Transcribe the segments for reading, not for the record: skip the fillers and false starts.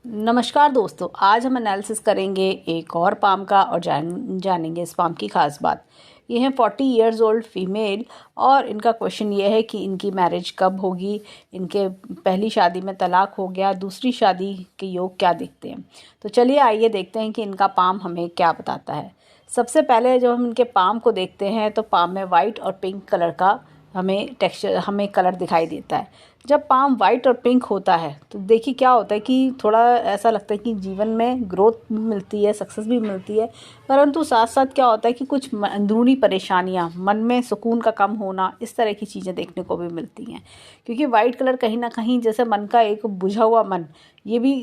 नमस्कार दोस्तों, आज हम एनालिसिस करेंगे एक और पाम का और जानेंगे इस पाम की खास बात। ये हैं 40 इयर्स ओल्ड फीमेल और इनका क्वेश्चन ये है कि इनकी मैरिज कब होगी। इनके पहली शादी में तलाक हो गया, दूसरी शादी के योग क्या दिखते हैं। तो चलिए आइए देखते हैं कि इनका पाम हमें क्या बताता है। सबसे पहले जब हम इनके पाम को देखते हैं तो पाम में वाइट और पिंक कलर का हमें कलर दिखाई देता है। जब पाम वाइट और पिंक होता है तो देखिए क्या होता है कि थोड़ा ऐसा लगता है कि जीवन में ग्रोथ भी मिलती है, सक्सेस भी मिलती है, परंतु साथ साथ क्या होता है कि कुछ अंदरूनी परेशानियां, मन में सुकून का कम होना, इस तरह की चीज़ें देखने को भी मिलती हैं। क्योंकि वाइट कलर कहीं ना कहीं जैसे मन का एक बुझा हुआ मन ये भी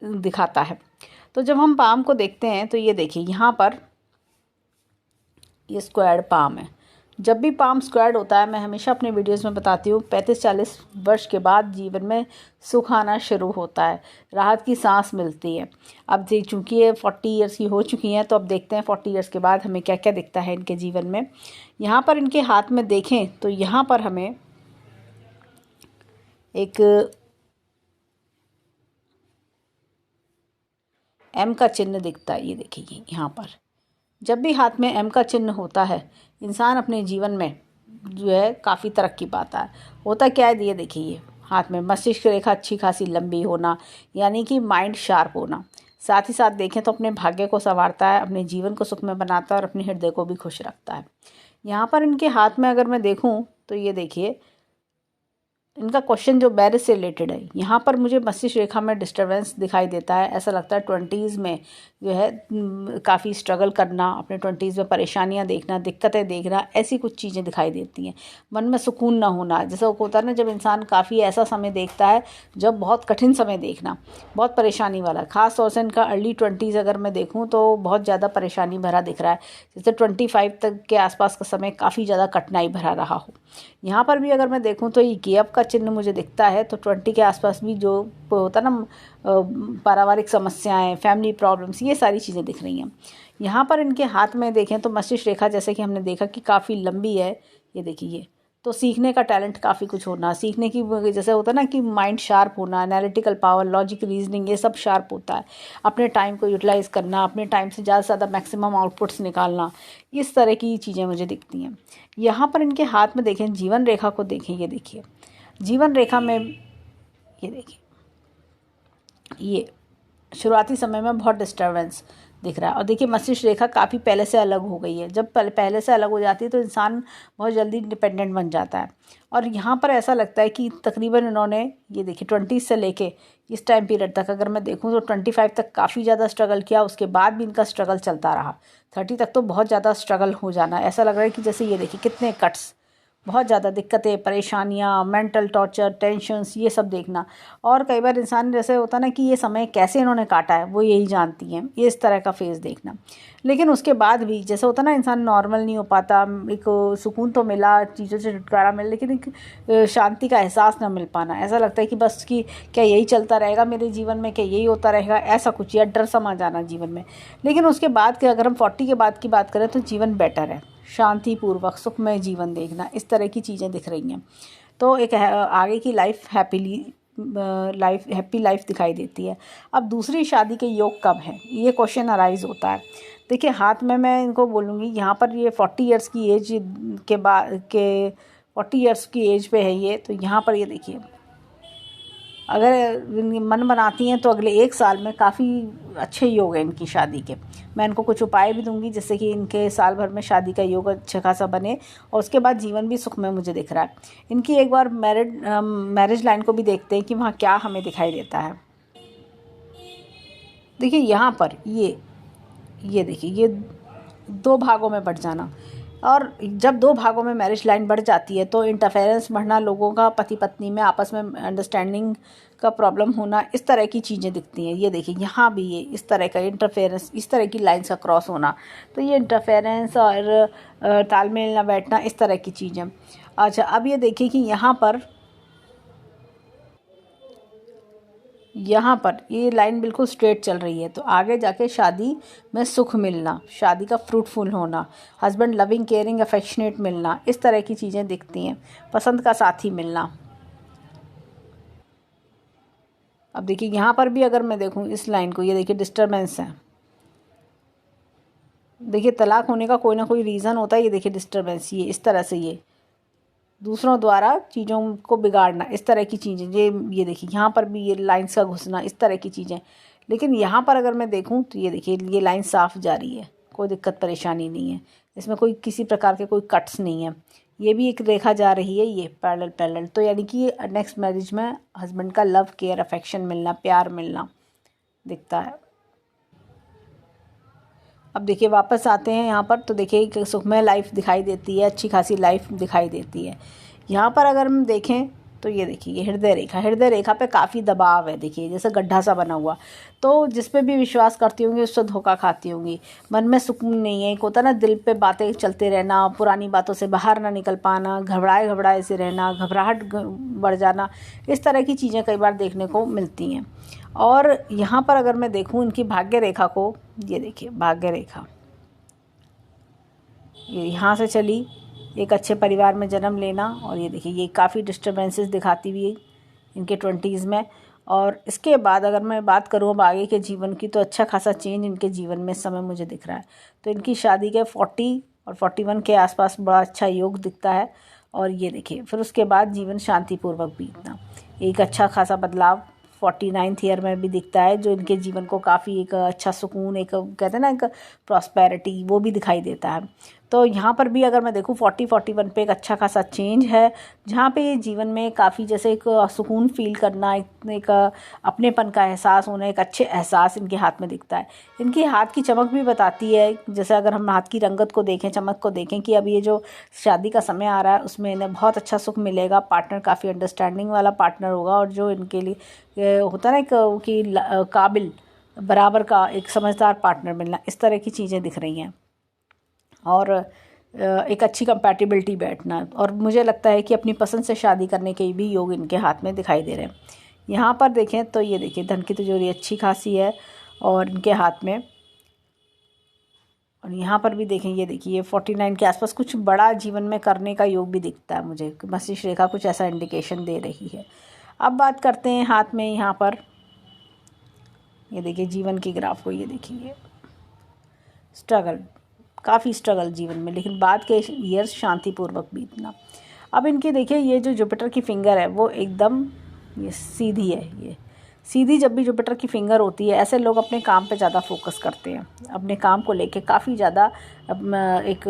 दिखाता है। तो जब हम पाम को देखते हैं तो ये देखिए यहाँ पर ये स्क्वायर्ड पाम है। जब भी पाम स्क्वायर्ड होता है, मैं हमेशा अपने वीडियोस में बताती हूँ, 35-40 वर्ष के बाद जीवन में सुख आना शुरू होता है, राहत की सांस मिलती है। अब चूँकि ये 40 इयर्स की हो चुकी हैं तो अब देखते हैं 40 इयर्स के बाद हमें क्या क्या दिखता है इनके जीवन में। यहाँ पर इनके हाथ में देखें तो यहाँ पर हमें एक एम का चिन्ह दिखता है। ये देखिए यहाँ पर जब भी हाथ में एम का चिन्ह होता है, इंसान अपने जीवन में जो है काफ़ी तरक्की पाता है। होता क्या है, ये देखिए ये हाथ में मस्तिष्क रेखा अच्छी खासी लंबी होना, यानी कि माइंड शार्प होना। साथ ही साथ देखें तो अपने भाग्य को संवारता है, अपने जीवन को सुखमय बनाता है और अपने हृदय को भी खुश रखता है। यहाँ पर इनके हाथ में अगर मैं देखूँ तो ये देखिए इनका क्वेश्चन जो मैरिज से रिलेटेड है, यहाँ पर मुझे मस्तिष्क रेखा में डिस्टर्बेंस दिखाई देता है। ऐसा लगता है 20s में जो है काफ़ी स्ट्रगल करना, अपने 20s में परेशानियाँ देखना, दिक्कतें देखना, ऐसी कुछ चीज़ें दिखाई देती हैं। मन में सुकून ना होना, जैसा होता है ना जब इंसान काफ़ी ऐसा समय देखता है जब बहुत कठिन समय देखना, बहुत परेशानी वाला। ख़ास तौर से इनका अर्ली 20s अगर मैं देखूँ तो बहुत ज़्यादा परेशानी भरा दिख रहा है। जैसे 25 तक के आसपास का समय काफ़ी ज़्यादा कठिनाई भरा रहा हो। यहाँ पर भी अगर मैं देखूँ तो ये गिव का चिन्ह मुझे दिखता है, तो 20 के आसपास भी जो होता ना पारिवारिक समस्याएं, फैमिली प्रॉब्लम्स, ये सारी चीज़ें दिख रही हैं। यहाँ पर इनके हाथ में देखें तो मस्तिष्क रेखा जैसे कि हमने देखा कि काफ़ी लंबी है। ये देखिए ये तो सीखने का टैलेंट काफ़ी कुछ होना, सीखने की जैसे होता है ना कि माइंड शार्प होना, एनालिटिकल पावर, लॉजिक, रीजनिंग, ये सब शार्प होता है। अपने टाइम को यूटिलाइज़ करना, अपने टाइम से ज़्यादा से ज़्यादा मैक्सिमम आउटपुट्स निकालना, इस तरह की चीज़ें मुझे दिखती हैं। यहाँ पर इनके हाथ में देखें, जीवन रेखा को देखें, ये देखिए जीवन रेखा में ये देखिए ये शुरुआती समय में बहुत डिस्टर्बेंस दिख रहा है। और देखिए मस्तिष्क रेखा काफ़ी पहले से अलग हो गई है। जब पहले से अलग हो जाती है तो इंसान बहुत जल्दी इंडिपेंडेंट बन जाता है। और यहाँ पर ऐसा लगता है कि तकरीबन इन्होंने ये देखिए 20 से लेके इस टाइम पीरियड तक अगर मैं देखूँ तो 25 तक काफ़ी ज़्यादा स्ट्रगल किया, उसके बाद भी इनका स्ट्रगल चलता रहा। 30 तक तो बहुत ज़्यादा स्ट्रगल हो जाना, ऐसा लग रहा है कि जैसे ये देखिए कितने कट्स, बहुत ज़्यादा दिक्कतें, परेशानियाँ, मेंटल टॉर्चर, टेंशन्स, ये सब देखना। और कई बार इंसान जैसे होता है ना कि ये समय कैसे इन्होंने काटा है वो यही जानती हैं, ये इस तरह का फेस देखना। लेकिन उसके बाद भी जैसे होता है ना इंसान नॉर्मल नहीं हो पाता, एक सुकून तो मिला, चीज़ों से छुटकारा मिला, लेकिन एक शांति का एहसास ना मिल पाना। ऐसा लगता है कि बस कि क्या यही चलता रहेगा मेरे जीवन में, क्या यही होता रहेगा, ऐसा कुछ, या डर समा जाना जीवन में। लेकिन उसके बाद के अगर हम 40 के बाद की बात करें तो जीवन बेटर है, शांतिपूर्वक सुखमय जीवन देखना, इस तरह की चीज़ें दिख रही हैं। तो एक आगे की हैप्पी लाइफ दिखाई देती है। अब दूसरी शादी के योग कब हैं, ये क्वेश्चन अराइज होता है। देखिए हाथ में मैं इनको बोलूँगी, यहाँ पर ये 40 इयर्स की एज के बाद के 40 इयर्स की एज पे है ये। तो यहाँ पर ये देखिए अगर मन बनाती हैं तो अगले 1 साल में काफ़ी अच्छे योग हैं इनकी शादी के। मैं इनको कुछ उपाय भी दूंगी जिससे कि इनके साल भर में शादी का योग अच्छा खासा बने और उसके बाद जीवन भी सुखमय मुझे दिख रहा है। इनकी एक बार मैरिज लाइन को भी देखते हैं कि वहाँ क्या हमें दिखाई देता है। देखिए यहाँ पर ये देखिए ये 2 भागों में बँट जाना, और जब 2 भागों में मैरिज लाइन बढ़ जाती है तो इंटरफेरेंस बढ़ना, लोगों का पति पत्नी में आपस में अंडरस्टैंडिंग का प्रॉब्लम होना, इस तरह की चीज़ें दिखती हैं। ये देखिए यहाँ भी ये इस तरह का इंटरफेरेंस, इस तरह की लाइन्स का क्रॉस होना, तो ये इंटरफेरेंस और तालमेल ना बैठना, इस तरह की चीज़ें। अच्छा अब ये देखिए कि यहाँ पर ये लाइन बिल्कुल स्ट्रेट चल रही है, तो आगे जाके शादी में सुख मिलना, शादी का फ्रूटफुल होना, हस्बैंड लविंग, केयरिंग, अफेक्शनेट मिलना, इस तरह की चीज़ें दिखती हैं। पसंद का साथी मिलना, अब देखिए यहाँ पर भी अगर मैं देखूँ इस लाइन को, ये देखिए डिस्टर्बेंस है। देखिए तलाक होने का कोई ना कोई रीज़न होता है। ये देखिए डिस्टर्बेंस, ये इस तरह से, ये दूसरों द्वारा चीज़ों को बिगाड़ना, इस तरह की चीज़ें। ये देखिए यहाँ पर भी ये लाइन्स का घुसना, इस तरह की चीज़ें। लेकिन यहाँ पर अगर मैं देखूँ तो ये देखिए ये लाइन साफ जा रही है, कोई दिक्कत परेशानी नहीं है इसमें, कोई किसी प्रकार के कोई कट्स नहीं है। ये भी एक रेखा जा रही है, ये पैरेलल पैरेलल। तो यानी कि नेक्स्ट मैरिज में हस्बैंड का लव केयर अफेक्शन मिलना, प्यार मिलना दिखता है। अब देखिए वापस आते हैं यहाँ पर, तो देखिए एक सुखमय लाइफ दिखाई देती है, अच्छी खासी लाइफ दिखाई देती है। यहाँ पर अगर हम देखें तो ये देखिए ये हृदय रेखा पे काफ़ी दबाव है। देखिए जैसे गड्ढा सा बना हुआ, तो जिस पे भी विश्वास करती होंगी उससे धोखा खाती होंगी। मन में सुकून नहीं है, एक होता ना दिल पे बातें चलते रहना, पुरानी बातों से बाहर ना निकल पाना, घबराए से रहना, घबराहट बढ़ जाना, इस तरह की चीज़ें कई बार देखने को मिलती हैं। और यहाँ पर अगर मैं देखूँ इनकी भाग्य रेखा को, ये देखिए भाग्य रेखा ये यहाँ से चली, एक अच्छे परिवार में जन्म लेना, और ये देखिए ये काफ़ी डिस्टर्बेंसेस दिखाती हुई इनके 20s में। और इसके बाद अगर मैं बात करूँ अब आगे के जीवन की, तो अच्छा खासा चेंज इनके जीवन में इस समय मुझे दिख रहा है। तो इनकी शादी के 40 और 41 के आसपास बड़ा अच्छा योग दिखता है। और ये देखिए फिर उसके बाद जीवन शांतिपूर्वक बीतना, एक अच्छा खासा बदलाव 49th ईयर में भी दिखता है, जो इनके जीवन को काफ़ी एक अच्छा सुकून, एक कहते हैं ना एक प्रॉस्पेरिटी, वो भी दिखाई देता है। तो यहाँ पर भी अगर मैं देखूँ 40-41 पे एक अच्छा खासा चेंज है, जहाँ पे ये जीवन में काफ़ी जैसे एक सुकून फील करना, एक अपनेपन का एहसास होना, एक अच्छे एहसास इनके हाथ में दिखता है। इनकी हाथ की चमक भी बताती है, जैसे अगर हम हाथ की रंगत को देखें, चमक को देखें, कि अब ये जो शादी का समय आ रहा है उसमें इन्हें बहुत अच्छा सुख मिलेगा। पार्टनर काफ़ी अंडरस्टैंडिंग वाला पार्टनर होगा, और जो इनके लिए होता है ना कि काबिल बराबर का एक समझदार पार्टनर मिलना, इस तरह की चीज़ें दिख रही हैं। और एक अच्छी कंपैटिबिलिटी बैठना, और मुझे लगता है कि अपनी पसंद से शादी करने के भी योग इनके हाथ में दिखाई दे रहे हैं। यहाँ पर देखें तो ये देखिए धन की तिजोरी अच्छी खासी है और इनके हाथ में। और यहाँ पर भी देखें, ये देखिए ये 49 के आसपास कुछ बड़ा जीवन में करने का योग भी दिखता है मुझे, मस्तिष्क रेखा कुछ ऐसा इंडिकेशन दे रही है। अब बात करते हैं हाथ में, यहाँ पर ये देखिए जीवन की ग्राफ को, ये देखिए स्ट्रगल, काफ़ी स्ट्रगल जीवन में, लेकिन बाद के ईयर्स शांतिपूर्वक बीतना। अब इनकी देखिए ये जो जुपिटर की फिंगर है वो एकदम ये सीधी है। ये सीधी जब भी जुपिटर की फिंगर होती है, ऐसे लोग अपने काम पे ज़्यादा फोकस करते हैं, अपने काम को लेके काफ़ी ज़्यादा एक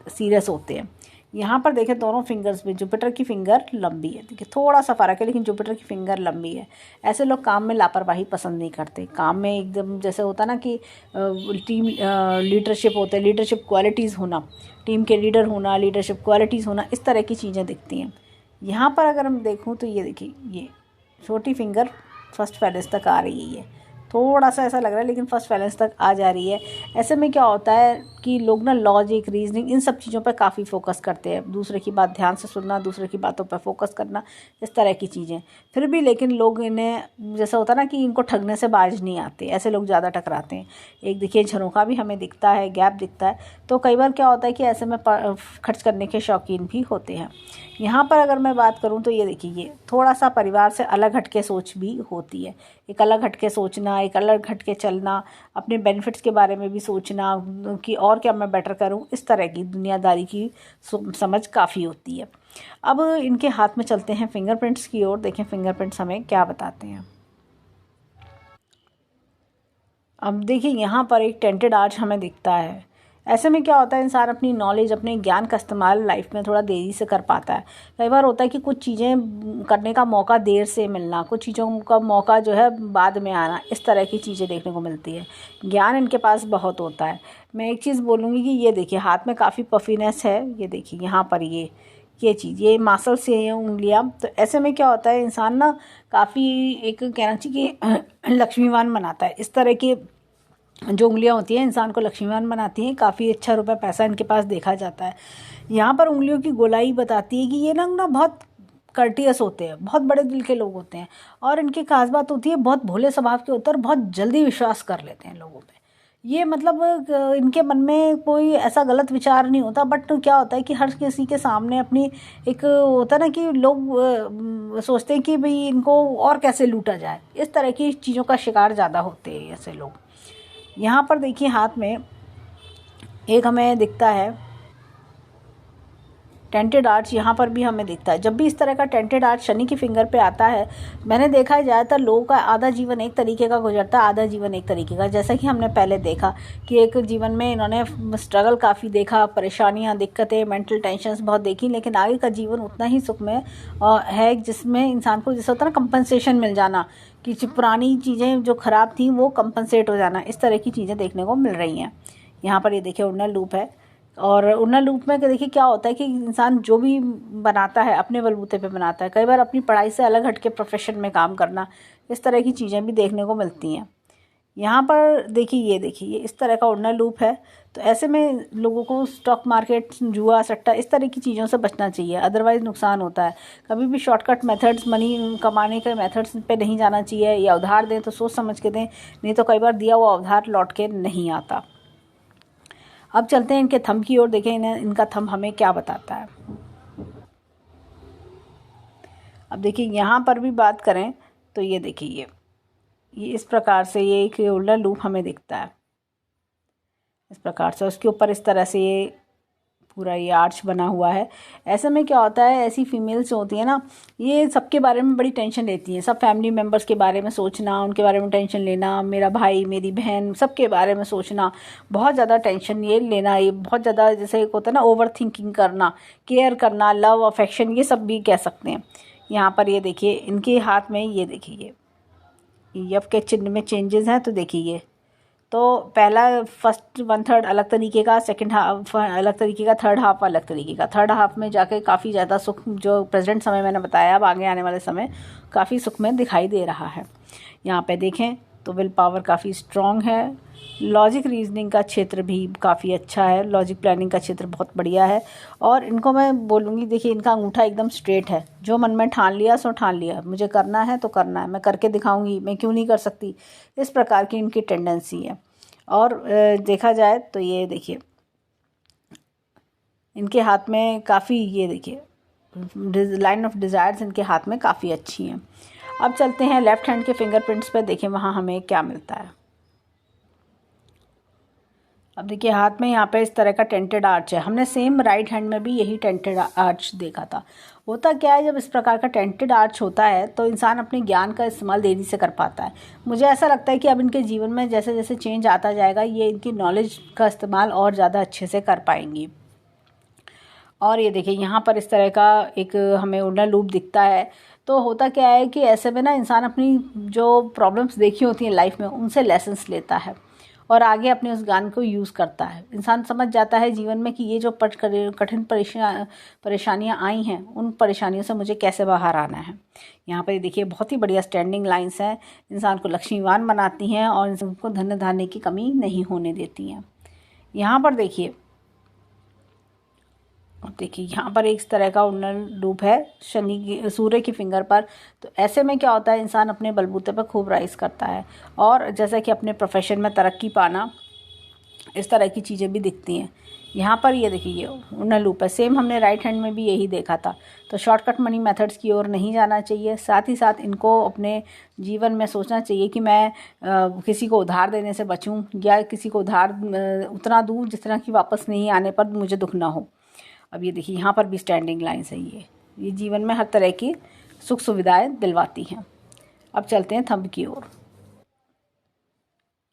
सीरियस होते हैं। यहाँ पर देखें दोनों फिंगर्स में जुपिटर की फिंगर लंबी है, देखिए थोड़ा सा फ़र्क है, लेकिन जुपिटर की फिंगर लंबी है। ऐसे लोग काम में लापरवाही पसंद नहीं करते, काम में एकदम जैसे होता ना कि टीम लीडरशिप होते हैं, लीडरशिप क्वालिटीज़ होना, टीम के लीडर होना, लीडरशिप क्वालिटीज़ होना, इस तरह की चीज़ें दिखती हैं। यहाँ पर अगर हम देखूँ तो ये देखिए ये छोटी फिंगर फर्स्ट फैलेंस तक आ रही है, थोड़ा सा ऐसा लग रहा है, लेकिन फर्स्ट फैलेंस तक आ जा रही है। ऐसे में क्या होता है कि लोग ना लॉजिक, रीजनिंग, इन सब चीज़ों पर काफ़ी फोकस करते हैं, दूसरे की बात ध्यान से सुनना, दूसरे की बातों पर फोकस करना, इस तरह की चीज़ें। फिर भी लेकिन लोग इन्हें जैसा होता है ना कि इनको ठगने से बाज नहीं आते, ऐसे लोग ज़्यादा टकराते हैं। एक देखिए झरोखा भी हमें दिखता है, गैप दिखता है, तो कई बार क्या होता है कि ऐसे में खर्च करने के शौकीन भी होते हैं। यहाँ पर अगर मैं बात करूँ तो ये देखिए ये थोड़ा सा परिवार से अलग हटके सोच भी होती है, एक अलग हटके सोचना, एक अलग हटके चलना, अपने बेनिफिट्स के बारे में भी सोचना कि और क्या मैं बेटर करूँ, इस तरह की दुनियादारी की समझ काफ़ी होती है। अब इनके हाथ में चलते हैं फिंगरप्रिंट्स की ओर, देखें फिंगरप्रिंट्स हमें क्या बताते हैं। अब देखिए यहाँ पर एक टेंटेड आर्च हमें दिखता है। ऐसे में क्या होता है, इंसान अपनी नॉलेज, अपने ज्ञान का इस्तेमाल लाइफ में थोड़ा देरी से कर पाता है। कई बार होता है कि कुछ चीज़ें करने का मौका देर से मिलना, कुछ चीज़ों का मौका जो है बाद में आना, इस तरह की चीज़ें देखने को मिलती है। ज्ञान इनके पास बहुत होता है। मैं एक चीज़ बोलूँगी कि ये देखिए हाथ में काफ़ी पफीनेस है, ये देखिए यहाँ पर ये चीज़, ये मासल से है उंगलियाँ। तो ऐसे में क्या होता है, इंसान ना काफ़ी एक कहना चाहिए कि लक्ष्मीवान बनाता है। इस तरह की जो उंगलियां होती हैं इंसान को लक्ष्मीवान बनाती हैं, काफ़ी अच्छा रुपया पैसा इनके पास देखा जाता है। यहाँ पर उंगलियों की गोलाई बताती है कि ये लोग ना बहुत कर्टियस होते हैं, बहुत बड़े दिल के लोग होते हैं, और इनकी खास बात होती है बहुत भोले स्वभाव के होते हैं और बहुत जल्दी विश्वास कर लेते हैं लोगों पे। ये मतलब इनके मन में कोई ऐसा गलत विचार नहीं होता, बट क्या होता है कि हर किसी के सामने अपनी एक होता है ना कि लोग सोचते हैं कि भाई इनको और कैसे लूटा जाए, इस तरह की चीज़ों का शिकार ज़्यादा होते हैं ऐसे लोग। यहाँ पर देखिए हाथ में एक हमें दिखता है टेंटेड आर्च, यहाँ पर भी हमें दिखता है। जब भी इस तरह का टेंटेड आर्च शनि की फिंगर पे आता है, मैंने देखा है ज़्यादातर लोगों का आधा जीवन एक तरीके का गुजरता है, आधा जीवन एक तरीके का। जैसा कि हमने पहले देखा कि एक जीवन में इन्होंने स्ट्रगल काफ़ी देखा, परेशानियाँ, दिक्कतें, मेंटल टेंशन्स बहुत देखी, लेकिन आगे का जीवन उतना ही सुखमय है जिसमें इंसान को जैसा होता है ना कंपनसेशन मिल जाना, कि पुरानी चीज़ें जो ख़राब थी वो कंपनसेट हो जाना, इस तरह की चीज़ें देखने को मिल रही हैं। यहाँ पर ये देखिए उड़नर लूप है, और उड़नर लूप में देखिए क्या होता है कि इंसान जो भी बनाता है अपने बलबूते पे बनाता है। कई बार अपनी पढ़ाई से अलग हट के प्रोफेशन में काम करना, इस तरह की चीज़ें भी देखने को मिलती हैं। यहाँ पर देखिए ये इस तरह का उड़नर लूप है। तो ऐसे में लोगों को स्टॉक मार्केट, जुआ, सट्टा, इस तरह की चीज़ों से बचना चाहिए, अदरवाइज़ नुकसान होता है। कभी भी शॉर्टकट मेथड्स, मनी कमाने के मेथड्स पे नहीं जाना चाहिए। या उधार दें तो सोच समझ के दें, नहीं तो कई बार दिया हुआ उधार लौट के नहीं आता। अब चलते हैं इनके थंब की ओर, देखें इनका थंब हमें क्या बताता है। अब देखिए यहाँ पर भी बात करें तो ये देखिए ये इस प्रकार से ये एक उड़नर लूप हमें दिखता है इस प्रकार से। उसके ऊपर इस तरह से ये पूरा ये आर्च बना हुआ है। ऐसे में क्या होता है, ऐसी फीमेल्स होती है ना, ये सबके बारे में बड़ी टेंशन लेती हैं। सब फैमिली मेम्बर्स के बारे में सोचना, उनके बारे में टेंशन लेना, मेरा भाई, मेरी बहन, सबके बारे में सोचना, बहुत ज़्यादा टेंशन ये लेना, ये बहुत ज़्यादा जैसे एक होता है ना ओवर थिंकिंग करना, केयर करना, लव, अफेक्शन, ये सब भी कह सकते हैं। यहाँ पर ये देखिए इनके हाथ में ये देखिए यफ के चिन्ह में चेंजेस हैं। तो देखिए तो पहला फर्स्ट 1/3 अलग तरीके का, सेकंड हाफ अलग तरीके का, थर्ड हाफ अलग तरीके का। थर्ड हाफ में जाके काफ़ी ज़्यादा सुख, जो प्रेजेंट समय मैंने बताया, अब आगे आने वाले समय काफ़ी सुख में दिखाई दे रहा है। यहाँ पे देखें तो विल पावर काफ़ी स्ट्रॉन्ग है। लॉजिक रीजनिंग का क्षेत्र भी काफ़ी अच्छा है, लॉजिक प्लानिंग का क्षेत्र बहुत बढ़िया है। और इनको मैं बोलूँगी, देखिए इनका अंगूठा एकदम स्ट्रेट है, जो मन में ठान लिया सो ठान लिया, मुझे करना है तो करना है, मैं करके दिखाऊंगी, मैं क्यों नहीं कर सकती, इस प्रकार की इनकी टेंडेंसी है। और देखा जाए तो ये देखिए इनके हाथ में काफ़ी, ये देखिए लाइन ऑफ डिज़ायर्स इनके हाथ में काफ़ी अच्छी हैं। अब चलते हैं लेफ़्ट हैंड के फिंगरप्रिंट्स पर, देखें वहाँ हमें क्या मिलता है। अब देखिए हाथ में यहाँ पे इस तरह का टेंटेड आर्च है। हमने सेम राइट हैंड में भी यही टेंटेड आर्च देखा था। होता क्या है, जब इस प्रकार का टेंटेड आर्च होता है तो इंसान अपने ज्ञान का इस्तेमाल देरी से कर पाता है। मुझे ऐसा लगता है कि अब इनके जीवन में जैसे जैसे चेंज आता जाएगा, ये इनकी नॉलेज का इस्तेमाल और ज़्यादा अच्छे से कर पाएंगी। और ये देखिए यहाँ पर इस तरह का एक हमें उड़नर लूप दिखता है। तो होता क्या है कि ऐसे में ना इंसान अपनी जो प्रॉब्लम्स देखी होती हैं लाइफ में, उनसे लेसन्स लेता है और आगे अपने उस ज्ञान को यूज़ करता है। इंसान समझ जाता है जीवन में कि ये जो कठिन परेशानियाँ आई हैं, उन परेशानियों से मुझे कैसे बाहर आना है। यहाँ पर देखिए बहुत ही बढ़िया स्टैंडिंग लाइंस हैं, इंसान को लक्ष्मीवान बनाती हैं और इंसान को धन धान्य की कमी नहीं होने देती हैं। यहाँ पर देखिए, और देखिए यहाँ पर एक तरह का उड़नर लूप है शनि की, सूर्य की फिंगर पर। तो ऐसे में क्या होता है, इंसान अपने बलबूते पर खूब राइज करता है और जैसा कि अपने प्रोफेशन में तरक्की पाना, इस तरह की चीज़ें भी दिखती हैं। यहाँ पर ये देखिए ये उड़नर लूप है, सेम हमने राइट हैंड में भी यही देखा था। तो शॉर्टकट मनी मेथड्स की ओर नहीं जाना चाहिए, साथ ही साथ इनको अपने जीवन में सोचना चाहिए कि मैं किसी को उधार देने से बचूं, या किसी को उधार उतना दूँ जिस तरह की वापस नहीं आने पर मुझे दुख ना हो। अब ये देखिए यहाँ पर भी स्टैंडिंग लाइन्स है, ये जीवन में हर तरह की सुख सुविधाएं दिलवाती हैं। अब चलते हैं थंब की ओर।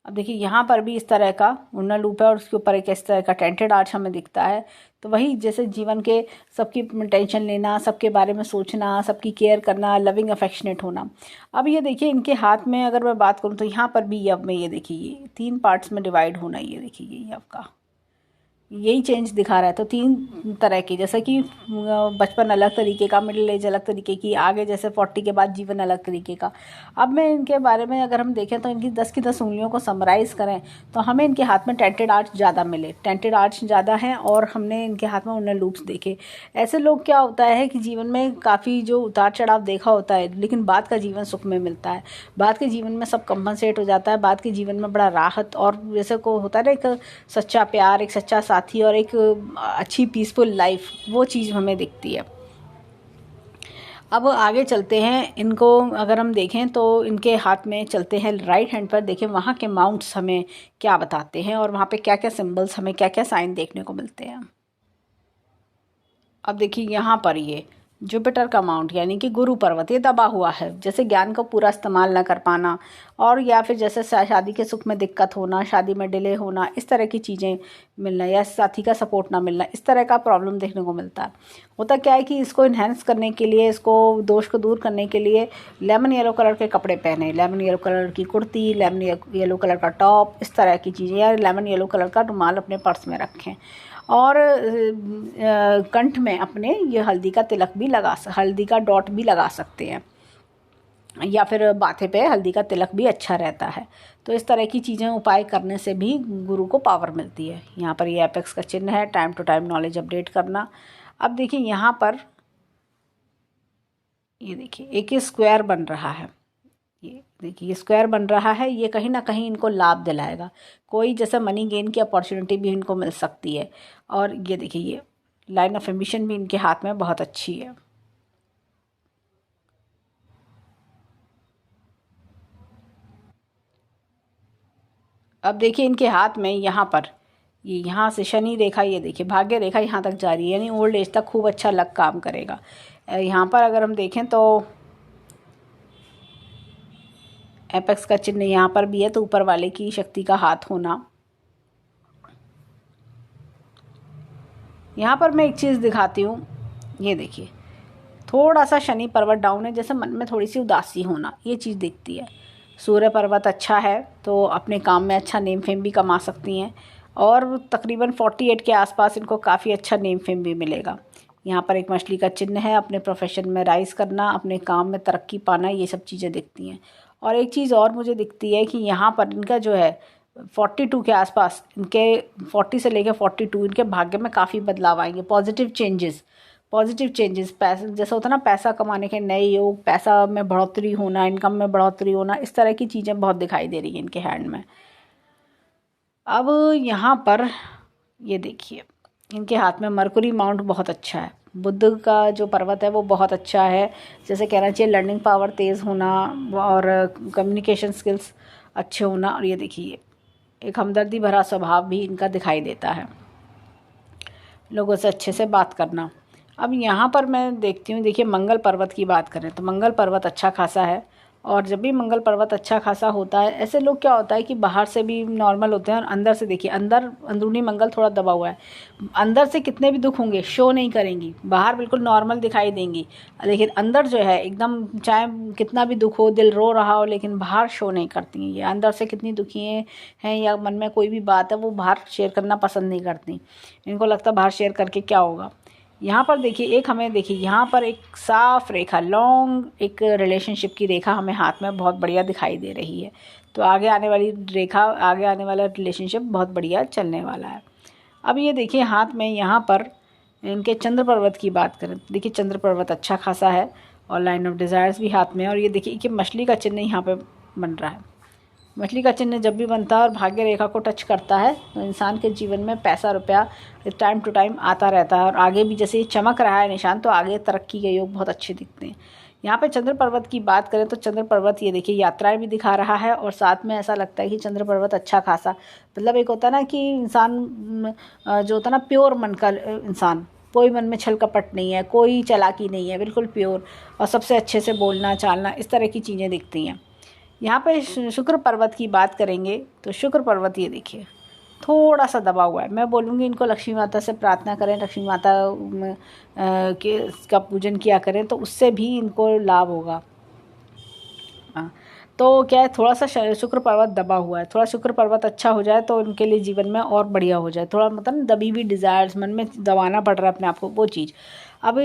अब देखिए यहाँ पर भी इस तरह का उड़नर लूप है और उसके ऊपर एक इस तरह का टेंटेड आर्च हमें दिखता है। तो वही जैसे जीवन के सबकी टेंशन लेना, सबके बारे में सोचना, सबकी केयर करना, लविंग अफेक्शनेट होना। अब ये देखिए इनके हाथ में अगर मैं बात करूँ तो यहाँ पर भी यव में ये देखिए ये 3 पार्ट्स में डिवाइड होना, ये देखिए ये यव का यही चेंज दिखा रहा है। तो 3 तरह की, जैसे कि बचपन अलग तरीके का, मिडिल एज अलग तरीके की, आगे जैसे 40 के बाद जीवन अलग तरीके का। अब मैं इनके बारे में अगर हम देखें तो इनकी 10 की 10 उंगलियों को समराइज़ करें तो हमें इनके हाथ में टेंटेड आर्च ज़्यादा मिले, टेंटेड आर्च ज़्यादा हैं, और हमने इनके हाथ में उन्हें लूप्स देखे। ऐसे लोग क्या होता है कि जीवन में काफ़ी जो उतार चढ़ाव देखा होता है, लेकिन बाद का जीवन सुख में मिलता है, बाद के जीवन में सब कंपनसेट हो जाता है, बाद के जीवन में बड़ा राहत, और जैसे को होता है ना एक सच्चा प्यार, एक सच्चा साथी, और एक अच्छी पीसफुल लाइफ, वो चीज़ हमें दिखती है। अब आगे चलते हैं, इनको अगर हम देखें तो इनके हाथ में चलते हैं राइट हैंड पर, देखें वहाँ के माउंट्स हमें क्या बताते हैं और वहाँ पे क्या क्या सिंबल्स, हमें क्या क्या साइन देखने को मिलते हैं। अब देखिए यहाँ पर ये जुपिटर का माउंट यानी कि गुरु पर्वत, ये दबा हुआ है, जैसे ज्ञान का पूरा इस्तेमाल ना कर पाना, और या फिर जैसे शादी के सुख में दिक्कत होना, शादी में डिले होना, इस तरह की चीज़ें मिलना, या साथी का सपोर्ट ना मिलना, इस तरह का प्रॉब्लम देखने को मिलता है। होता क्या है कि इसको इन्हेंस करने के लिए, इसको दोष को दूर करने के लिए लेमन येलो कलर के कपड़े पहने, लेमन येलो कलर की कुर्ती, लेमन येलो कलर का टॉप, इस तरह की चीज़ें, या लेमन येलो कलर का रुमाल अपने पर्स में रखें, और कंठ में अपने ये हल्दी का तिलक भी हल्दी का डॉट भी लगा सकते हैं, या फिर माथे पे हल्दी का तिलक भी अच्छा रहता है। तो इस तरह की चीज़ें उपाय करने से भी गुरु को पावर मिलती है। यहाँ पर ये एपेक्स का चिन्ह है, time to time knowledge update करना। अब देखिए यहाँ पर ये देखिए एक स्क्वायर बन रहा है, ये देखिए ये स्क्वायर बन रहा है, ये कहीं ना कहीं इनको लाभ दिलाएगा, कोई जैसे मनी गेन की अपॉर्चुनिटी भी इनको मिल सकती है। और ये देखिए ये लाइन ऑफ एम्बिशन भी इनके हाथ में बहुत अच्छी है। अब देखिए इनके हाथ में यहाँ पर ये यहाँ से शनि रेखा, ये देखिए भाग्य रेखा यहाँ तक जा रही है, यानी ओल्ड एज तक खूब अच्छा लक काम करेगा। यहाँ पर अगर हम देखें तो एपेक्स का चिन्ह यहाँ पर भी है, तो ऊपर वाले की शक्ति का हाथ होना। यहाँ पर मैं एक चीज़ दिखाती हूँ, ये देखिए थोड़ा सा शनि पर्वत डाउन है, जैसे मन में थोड़ी सी उदासी होना, ये चीज़ दिखती है। सूर्य पर्वत अच्छा है, तो अपने काम में अच्छा नेम फेम भी कमा सकती हैं, और तकरीबन 48 के आसपास इनको काफ़ी अच्छा नेम फेम भी मिलेगा। यहाँ पर एक मछली का चिन्ह है, अपने प्रोफेशन में राइज करना, अपने काम में तरक्की पाना, ये सब चीज़ें दिखती हैं। और एक चीज़ और मुझे दिखती है कि यहाँ पर इनका जो है 42 के आसपास, इनके 40 से लेकर 42 इनके भाग्य में काफ़ी बदलाव आएंगे, पॉजिटिव चेंजेस, पैसे जैसा होता है ना, पैसा कमाने के नए योग, पैसा में बढ़ोतरी होना, इनकम में बढ़ोतरी होना, इस तरह की चीज़ें बहुत दिखाई दे रही हैं इनके हैंड में। अब यहाँ पर ये देखिए इनके हाथ में मरकुरी माउंट बहुत अच्छा है, बुद्ध का जो पर्वत है वो बहुत अच्छा है, जैसे कहना चाहिए लर्निंग पावर तेज़ होना, और कम्युनिकेशन स्किल्स अच्छे होना। और ये देखिए एक हमदर्दी भरा स्वभाव भी इनका दिखाई देता है, लोगों से अच्छे से बात करना। अब यहाँ पर मैं देखती हूँ, देखिए मंगल पर्वत की बात करें तो मंगल पर्वत अच्छा खासा है, और जब भी मंगल पर्वत अच्छा खासा होता है, ऐसे लोग क्या होता है कि बाहर से भी नॉर्मल होते हैं, और अंदर से देखिए अंदरूनी मंगल थोड़ा दबा हुआ है, अंदर से कितने भी दुख होंगे शो नहीं करेंगी, बाहर बिल्कुल नॉर्मल दिखाई देंगी, लेकिन अंदर जो है एकदम, चाहे कितना भी दुख हो, दिल रो रहा हो, लेकिन बाहर शो नहीं करती हैं। ये अंदर से कितनी दुखी हैं या मन में कोई भी बात है वो बाहर शेयर करना पसंद नहीं करती, इनको लगता है बाहर शेयर करके क्या होगा। यहाँ पर देखिए एक हमें देखिए यहाँ पर एक साफ रेखा, लॉन्ग एक रिलेशनशिप की रेखा हमें हाथ में बहुत बढ़िया दिखाई दे रही है, तो आगे आने वाली रेखा, आगे आने वाला रिलेशनशिप बहुत बढ़िया चलने वाला है। अब ये देखिए हाथ में यहाँ पर इनके चंद्र पर्वत की बात करें, देखिए चंद्र पर्वत अच्छा खासा है, और लाइन ऑफ डिज़ायर्स भी हाथ में है, और ये देखिए कि मछली का चिन्ह यहाँ पे बन रहा है। मछली का चिन्ह जब भी बनता है और भाग्य रेखा को टच करता है तो इंसान के जीवन में पैसा रुपया टाइम टू टाइम आता रहता है, और आगे भी जैसे चमक रहा है निशान, तो आगे तरक्की के योग बहुत अच्छे दिखते हैं। यहाँ पे चंद्र पर्वत की बात करें तो चंद्र पर्वत ये देखिए यात्राएं भी दिखा रहा है, और साथ में ऐसा लगता है कि चंद्र पर्वत अच्छा खासा, मतलब एक होता है ना कि इंसान जो होता है ना प्योर मन का इंसान, कोई मन में छल कपट नहीं है, कोई चालाकी नहीं है, बिल्कुल प्योर, और सबसे अच्छे से बोलना चालना, इस तरह की चीज़ें दिखती हैं। यहाँ पे शुक्र पर्वत की बात करेंगे तो शुक्र पर्वत ये देखिए थोड़ा सा दबा हुआ है, मैं बोलूँगी इनको लक्ष्मी माता से प्रार्थना करें, लक्ष्मी माता के का पूजन किया करें, तो उससे भी इनको लाभ होगा। हाँ, तो क्या है, थोड़ा सा शुक्र पर्वत दबा हुआ है, थोड़ा शुक्र पर्वत अच्छा हो जाए तो उनके लिए जीवन में और बढ़िया हो जाए। थोड़ा मतलब दबी हुई डिज़ायर्स मन में दबाना पड़ रहा है अपने आप को, वो चीज़। अब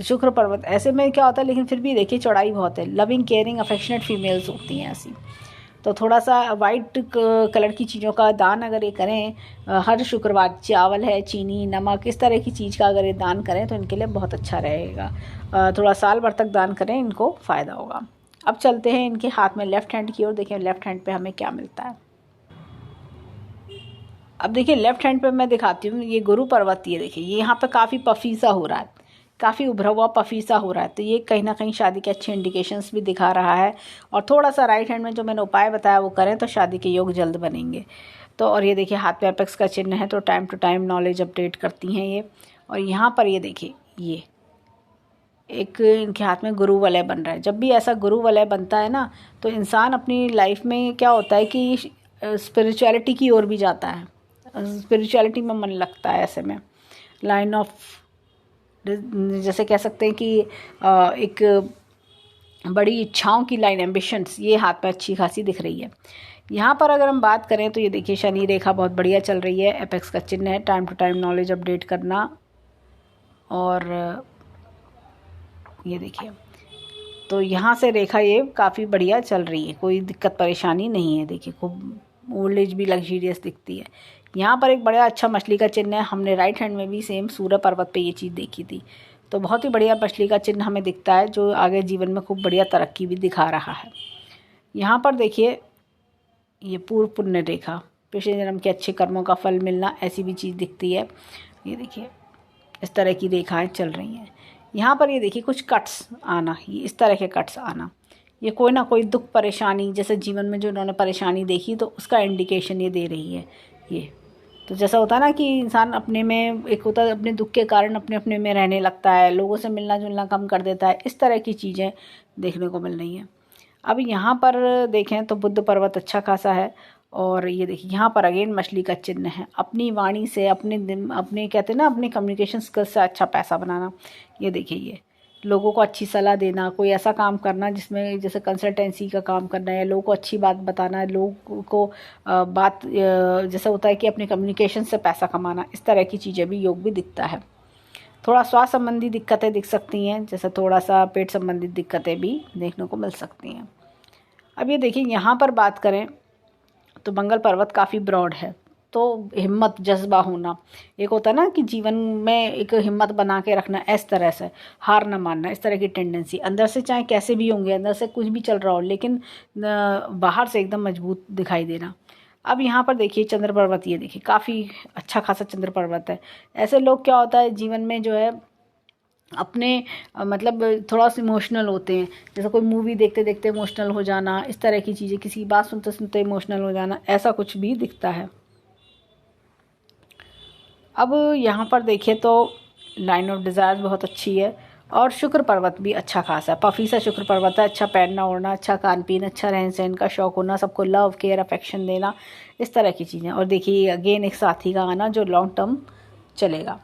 शुक्र पर्वत ऐसे में क्या होता है, लेकिन फिर भी देखिए चौड़ाई बहुत है, लविंग केयरिंग अफेक्शनेट फीमेल्स होती हैं ऐसी। तो थोड़ा सा वाइट कलर की चीज़ों का दान अगर ये करें हर शुक्रवार, चावल है, चीनी, नमक, इस तरह की चीज़ का अगर ये दान करें तो इनके लिए बहुत अच्छा रहेगा। थोड़ा साल भर तक दान करें, इनको फ़ायदा होगा। अब चलते हैं इनके हाथ में लेफ़्ट हैंड की ओर, देखें लेफ़्ट हैंड पे हमें क्या मिलता है। अब देखिए लेफ़्ट हैंड पे मैं दिखाती हूँ, ये गुरु पर्वत, ये देखिए ये यहाँ पे काफ़ी पफी सा हो रहा है, काफ़ी उभरा हुआ पफी सा हो रहा है, तो ये कहीं ना कहीं शादी के अच्छे इंडिकेशंस भी दिखा रहा है। और थोड़ा सा राइट हैंड में जो मैंने उपाय बताया वो करें तो शादी के योग जल्द बनेंगे। तो और ये देखिए हाथ में एपेक्स का चिन्ह है, तो time to time knowledge update करती हैं ये। और यहाँ पर ये देखिए ये एक इनके हाथ में गुरु वलय बन रहा है। जब भी ऐसा गुरु वलय बनता है ना, तो इंसान अपनी लाइफ में क्या होता है कि स्पिरिचुअलिटी की ओर भी जाता है, स्पिरिचुअलिटी में मन लगता है। ऐसे में लाइन ऑफ, जैसे कह सकते हैं कि एक बड़ी इच्छाओं की लाइन, एम्बिशंस, ये हाथ में अच्छी खासी दिख रही है। यहाँ पर अगर हम बात करें तो ये देखिए शनि रेखा बहुत बढ़िया चल रही है, एपेक्स का चिन्ह है, time to time knowledge update करना। और ये देखिए तो यहाँ से रेखा ये काफ़ी बढ़िया चल रही है, कोई दिक्कत परेशानी नहीं है। देखिए खूब ओल्ड एज भी लग्जरियस दिखती है। यहाँ पर एक बड़ा अच्छा मछली का चिन्ह है, हमने राइट हैंड में भी सेम सूर्य पर्वत पे ये चीज़ देखी थी। तो बहुत ही बढ़िया मछली का चिन्ह हमें दिखता है, जो आगे जीवन में खूब बढ़िया तरक्की भी दिखा रहा है। यहाँ पर देखिए ये पूर्व पुण्य रेखा, पिछले जन्म के अच्छे कर्मों का फल मिलना, ऐसी भी चीज़ दिखती है। ये देखिए इस तरह की रेखाएं चल रही हैं। यहाँ पर ये देखिए कुछ कट्स आना, ये इस तरह के कट्स आना, ये कोई ना कोई दुख परेशानी, जैसे जीवन में जो उन्होंने परेशानी देखी तो उसका इंडिकेशन ये दे रही है। ये तो जैसा होता है ना कि इंसान अपने में, एक होता है अपने दुख के कारण अपने अपने में रहने लगता है, लोगों से मिलना जुलना कम कर देता है, इस तरह की चीज़ें देखने को मिल रही हैं। अब यहाँ पर देखें तो बुद्ध पर्वत अच्छा खासा है। और ये देखिए यहाँ पर अगेन मछली का चिन्ह है, अपनी वाणी से, अपने कहते हैं ना, अपने कम्युनिकेशन स्किल्स से अच्छा पैसा बनाना। ये देखिए ये लोगों को अच्छी सलाह देना, कोई ऐसा काम करना जिसमें जैसे कंसल्टेंसी का काम करना है, लोगों को अच्छी बात बताना, लोगों को जैसा होता है कि अपने कम्युनिकेशन से पैसा कमाना, इस तरह की चीज़ें भी योग भी दिखता है। थोड़ा स्वास्थ्य संबंधी दिक्कतें दिख सकती हैं, जैसे थोड़ा सा पेट संबंधित दिक्कतें भी देखने को मिल सकती हैं। अब ये देखिए यहाँ पर बात करें तो मंगल पर्वत काफ़ी ब्रॉड है, तो हिम्मत, जज्बा होना, एक होता है ना कि जीवन में एक हिम्मत बना के रखना, इस तरह से हार ना मानना, इस तरह की टेंडेंसी अंदर से, चाहे कैसे भी होंगे, अंदर से कुछ भी चल रहा हो, लेकिन बाहर से एकदम मजबूत दिखाई देना। अब यहाँ पर देखिए चंद्र पर्वत, ये देखिए काफ़ी अच्छा खासा चंद्र पर्वत है। ऐसे लोग क्या होता है जीवन में जो है अपने मतलब थोड़ा सा इमोशनल होते हैं, जैसे कोई मूवी देखते देखते इमोशनल हो जाना, इस तरह की चीज़ें, किसी की बात सुनते सुनते इमोशनल हो जाना, ऐसा कुछ भी दिखता है। अब यहाँ पर देखिए तो लाइन ऑफ डिज़ायर बहुत अच्छी है, और शुक्र पर्वत भी अच्छा खासा है, पफी सा शुक्र पर्वत है। अच्छा पहनना ओढ़ना, अच्छा खान पीन, अच्छा रहन सहन का शौक़ होना, सबको लव केयर अफेक्शन देना, इस तरह की चीज़ें। और देखिए अगेन एक साथी का आना जो लॉन्ग टर्म चलेगा।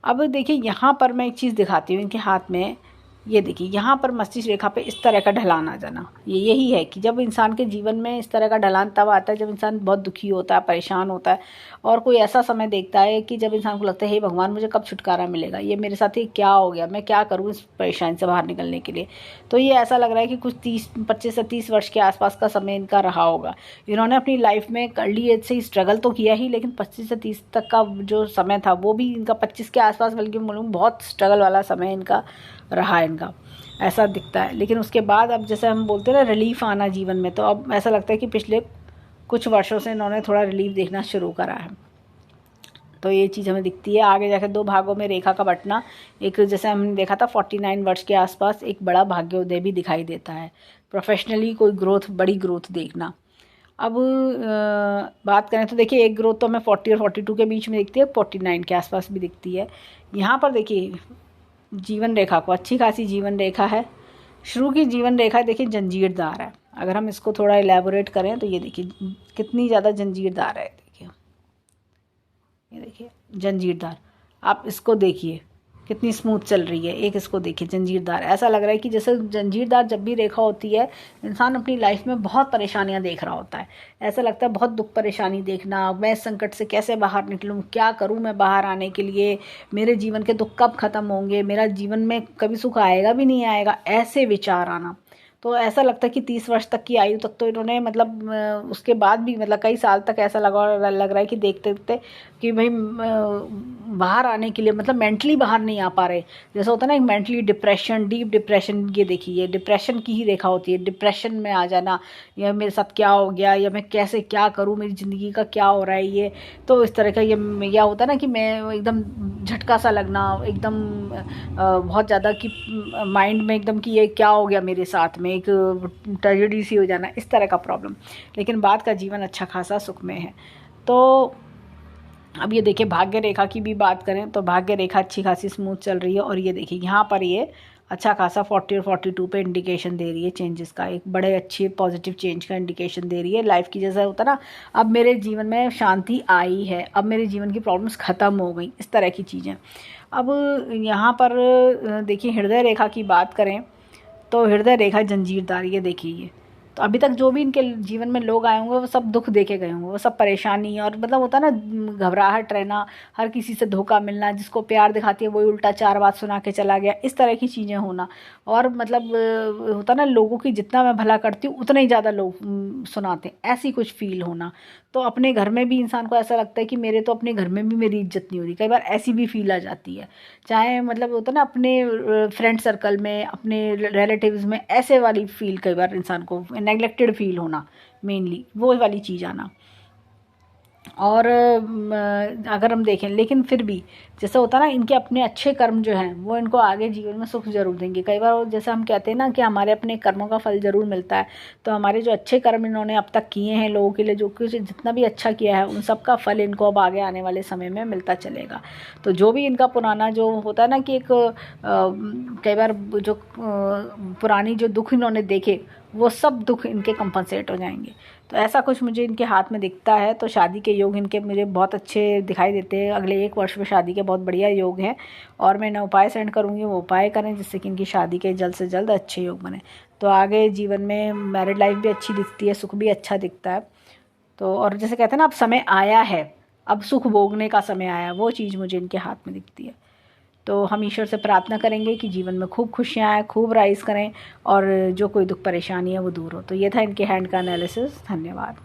अब देखिए यहाँ पर मैं एक चीज़ दिखाती हूँ इनके हाथ में, ये देखिए यहाँ पर मस्तिष्क रेखा पे इस तरह का ढलान आ जाना, ये यही है कि जब इंसान के जीवन में इस तरह का ढलान तब आता है जब इंसान बहुत दुखी होता है, परेशान होता है, और कोई ऐसा समय देखता है कि जब इंसान को लगता है हे भगवान मुझे कब छुटकारा मिलेगा, ये मेरे साथ ही क्या हो गया, मैं क्या करूँ इस परेशानी से बाहर निकलने के लिए। तो ये ऐसा लग रहा है कि कुछ 25 से 30 वर्ष के आसपास का समय इनका रहा होगा। इन्होंने अपनी लाइफ में अर्ली एज से ही स्ट्रगल तो किया ही, लेकिन 25 से 30 तक का जो समय था वो भी इनका 25 के आसपास, बल्कि बोलूँ बहुत स्ट्रगल वाला समय इनका रहा है, इनका ऐसा दिखता है। लेकिन उसके बाद अब जैसे हम बोलते हैं ना रिलीफ आना जीवन में, तो अब ऐसा लगता है कि पिछले कुछ वर्षों से इन्होंने थोड़ा रिलीफ देखना शुरू करा है। तो ये चीज़ हमें दिखती है। आगे जाकर 2 भागों में रेखा का बंटना, एक जैसे हमने देखा था 49 वर्ष के आसपास एक बड़ा भाग्योदय भी दिखाई देता है, प्रोफेशनली कोई ग्रोथ, बड़ी ग्रोथ देखना। अब बात करें तो देखिए एक ग्रोथ तो हमें 40 और 42 के बीच में दिखती है, 49 के आसपास भी दिखती है। यहाँ पर देखिए जीवन रेखा को अच्छी खासी जीवन रेखा है, शुरू की जीवन रेखा देखिए जंजीरदार है। अगर हम इसको थोड़ा इलेबोरेट करें तो ये देखिए कितनी ज़्यादा जंजीरदार है। देखिए ये देखिए जंजीरदार, आप इसको देखिए, कितनी स्मूथ चल रही है। एक इसको देखिए जंजीरदार, ऐसा लग रहा है कि जैसे जंजीरदार जब भी रेखा होती है इंसान अपनी लाइफ में बहुत परेशानियां देख रहा होता है। ऐसा लगता है बहुत दुख परेशानी देखना, मैं इस संकट से कैसे बाहर निकलूं, क्या करूं मैं बाहर आने के लिए, मेरे जीवन के दुख कब ख़त्म होंगे, मेरा जीवन में कभी सुख आएगा भी नहीं आएगा, ऐसे विचार आना। तो ऐसा लगता है कि 30 वर्ष तक की आयु तक तो इन्होंने मतलब उसके बाद भी मतलब कई साल तक ऐसा लग रहा है कि देखते देखते कि भाई बाहर आने के लिए मतलब मेंटली बाहर नहीं आ पा रहे। जैसा होता है ना एक मेंटली डिप्रेशन, डीप डिप्रेशन, ये देखिए डिप्रेशन की ही रेखा होती है, डिप्रेशन में आ जाना, या मेरे साथ क्या हो गया, या मैं कैसे क्या करूँ, मेरी ज़िंदगी का क्या हो रहा है ये। तो इस तरह का ये या होता है ना कि मैं एकदम झटका सा लगना, एकदम बहुत ज़्यादा कि माइंड में एकदम कि ये क्या हो गया मेरे साथ में, एक ट्रेजेडी सी हो जाना, इस तरह का प्रॉब्लम। लेकिन बाद का जीवन अच्छा खासा सुखमय है। तो अब ये देखिए भाग्य रेखा की भी बात करें तो भाग्य रेखा अच्छी खासी स्मूथ चल रही है। और ये देखिए यहाँ पर ये अच्छा खासा 40 और 42 पे इंडिकेशन दे रही है चेंजेस का, एक बड़े अच्छी पॉजिटिव चेंज का इंडिकेशन दे रही है लाइफ की। जैसा होता ना अब मेरे जीवन में शांति आई है, अब मेरे जीवन की प्रॉब्लम्स ख़त्म हो गई, इस तरह की चीज़ें। अब यहाँ पर देखिए हृदय रेखा की बात करें तो हृदय रेखा जंजीरदार, ये देखिए ये तो अभी तक जो भी इनके जीवन में लोग आए होंगे वो सब दुख देखे गए होंगे, वो सब परेशानी और मतलब होता है ना घबराहट रहना, हर किसी से धोखा मिलना, जिसको प्यार दिखाती है वही उल्टा 4 बात सुना के चला गया, इस तरह की चीज़ें होना। और मतलब होता ना लोगों की जितना मैं भला करती हूँ उतना ही ज़्यादा लोग सुनाते हैं, ऐसी कुछ फील होना। तो अपने घर में भी इंसान को ऐसा लगता है कि मेरे तो अपने घर में भी मेरी इज्जत नहीं हो रही, कई बार ऐसी भी फील आ जाती है। चाहे मतलब होता है ना अपने फ्रेंड सर्कल में, अपने रिलेटिव्स में, ऐसे वाली फील कई बार इंसान को नेगलेक्टेड फील होना, मेनली वो वाली चीज़ आना। और अगर हम देखें लेकिन फिर भी जैसा होता है ना इनके अपने अच्छे कर्म जो हैं वो इनको आगे जीवन में सुख जरूर देंगे। कई बार जैसे हम कहते हैं ना कि हमारे अपने कर्मों का फल जरूर मिलता है, तो हमारे जो अच्छे कर्म इन्होंने अब तक किए हैं लोगों के लिए, जो कुछ जितना भी अच्छा किया है उन सब का फल इनको अब आगे आने वाले समय में मिलता चलेगा। तो जो भी इनका पुराना जो होता है ना कि एक कई बार जो पुरानी जो दुख इन्होंने देखे वो सब दुख इनके कंपनसेट हो जाएंगे। तो ऐसा कुछ मुझे इनके हाथ में दिखता है। तो शादी के योग इनके मुझे बहुत अच्छे दिखाई देते हैं, अगले 1 वर्ष में शादी के बहुत बढ़िया योग हैं। और मैं इन्हें उपाय सेंड करूँगी, वो उपाय करें जिससे कि इनकी शादी के जल्द से जल्द अच्छे योग बने। तो आगे जीवन में मैरिड लाइफ भी अच्छी दिखती है, सुख भी अच्छा दिखता है। तो और जैसे कहते हैं ना अब समय आया है, अब सुख भोगने का समय आया, वो चीज़ मुझे इनके हाथ में दिखती है। तो हम ईश्वर से प्रार्थना करेंगे कि जीवन में खूब खुशियाँ आए, खूब राइज करें और जो कोई दुख परेशानी है वो दूर हो। तो ये था इनके हैंड का एनालिसिस। धन्यवाद।